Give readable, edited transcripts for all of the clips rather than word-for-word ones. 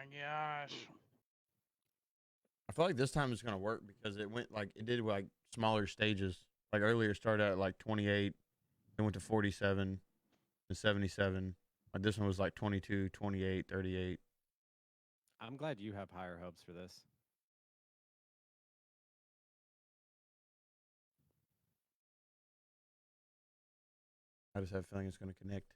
my gosh. I feel like this time it's gonna work because it did like smaller stages. Like earlier, started at like 28, then went to 47 and 77. Like this one was like 22, 28, 38. I'm glad you have higher hopes for this. I just have a feeling it's gonna connect.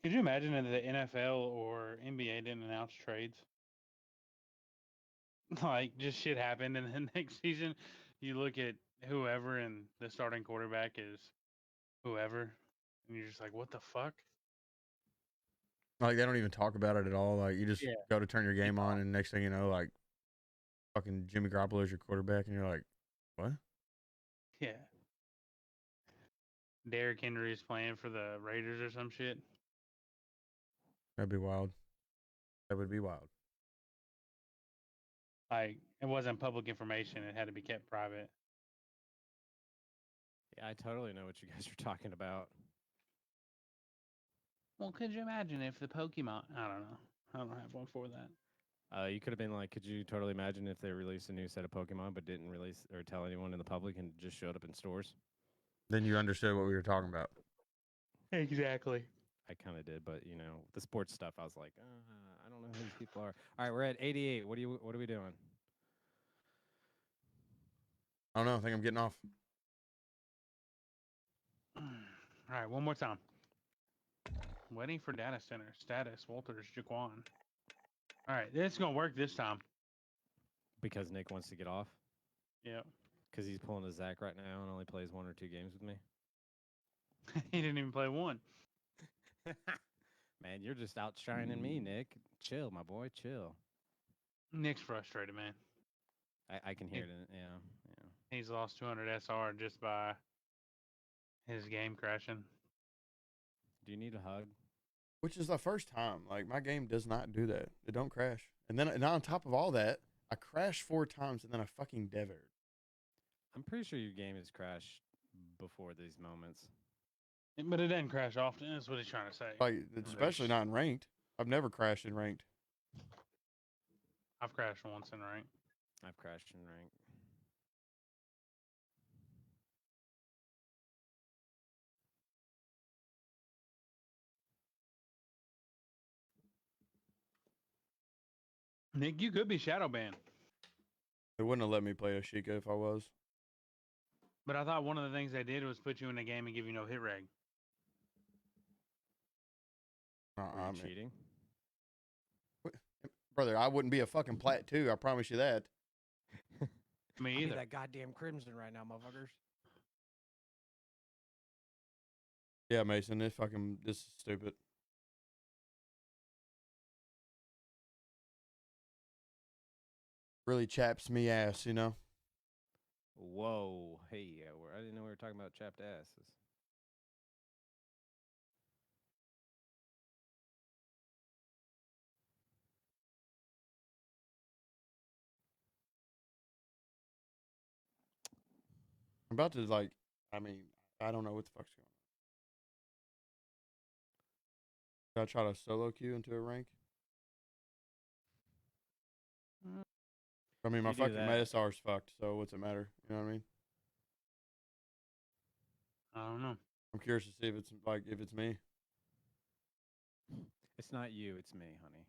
Could you imagine if the NFL or NBA didn't announce trades? Like, just shit happened, and then next season, you look at whoever, and the starting quarterback is whoever, and you're just like, what the fuck? Like they don't even talk about it at all. Like you just Yeah. go to turn your game on, and next thing you know, like fucking Jimmy Garoppolo is your quarterback, and you're like, what? Yeah. Derrick Henry is playing for the Raiders or some shit. That'd be wild. That would be wild. Like, it wasn't public information; it had to be kept private. Yeah, I totally know what you guys are talking about. Well, could you imagine if the Pokemon? I don't know. I don't have one for that. You could have been like, could you totally imagine if they released a new set of Pokemon but didn't release or tell anyone in the public and just showed up in stores? Then you understood what we were talking about. Exactly. I kind of did, but you know, the sports stuff, I was like, I don't know who these people are. All right, we're at 88. What are we doing? I don't know. I think I'm getting off. All right, one more time. Waiting for data center status. Walters Jaquan. All right, it's gonna work this time. Because Nick wants to get off. Yeah. Because he's pulling a Zach right now and only plays 1 or 2 games with me. He didn't even play one. Man, you're just outshining me, Nick. Chill, my boy. Chill. Nick's frustrated, man. I can hear it. Yeah. He's lost 200 SR just by his game crashing. Do you need a hug? Which is the first time. Like my game does not do that. It don't crash. And then on top of all that, I crashed 4 times and then I fucking devered. I'm pretty sure your game has crashed before these moments. But it doesn't crash often. That's what he's trying to say. Like especially not in ranked. I've never crashed in ranked. I've crashed once in rank. I've crashed in rank. Nick, you could be shadow banned. They wouldn't have let me play Ashika if I was. But I thought one of the things they did was put you in a game and give you no hit reg. Are you cheating? Brother, I wouldn't be a fucking plat too. I promise you that. Me either. That goddamn crimson right now, motherfuckers. Yeah, Mason, this is stupid. Really chaps me ass, you know. Whoa, hey, I didn't know we were talking about chapped asses. I'm about to I don't know what the fuck's going on. Should I try to solo queue into a rank? I mean, my fucking MSR's fucked, so what's it matter? You know what I mean? I don't know. I'm curious to see if it's me. It's not you, it's me, honey.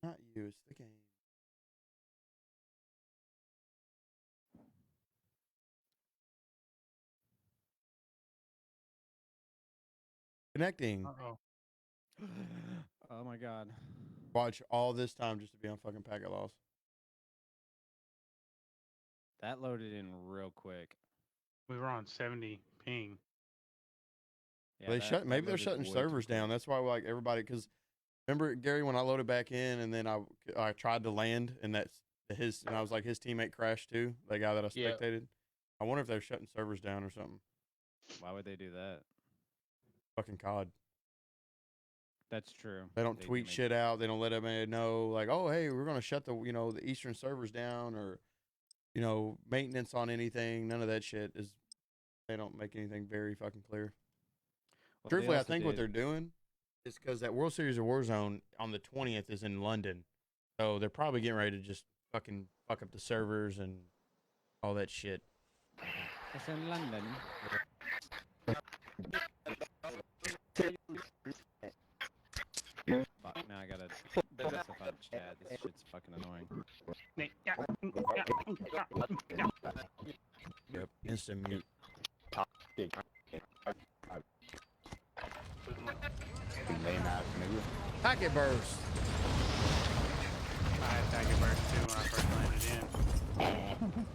Not you, it's the game. Connecting. Uh-oh. Oh my god. Watch all this time just to be on fucking packet loss. That loaded in real quick. We were on 70 ping. Yeah, maybe they're shutting servers down. That's why like everybody, because remember Gary when I loaded back in and then I tried to land and and I was like his teammate crashed too, the guy that I spectated. I wonder if they're shutting servers down or something. Why would they do that? Fucking COD. That's true. They don't do tweet make- shit out. They don't let everybody know, like, oh, hey, we're gonna shut the the Eastern servers down, or maintenance on anything. None of that shit is. They don't make anything very fucking clear. Well, they Truthfully, I also think what did- they're doing is because that World Series of Warzone on the 20th is in London, so they're probably getting ready to just fucking fuck up the servers and all that shit. It's in London. Fuck, now I gotta specify the chat. This shit's fucking annoying. Yep, instant mute. Lame ass nigga. Packet burst. I had Packet Burst too when I first landed in.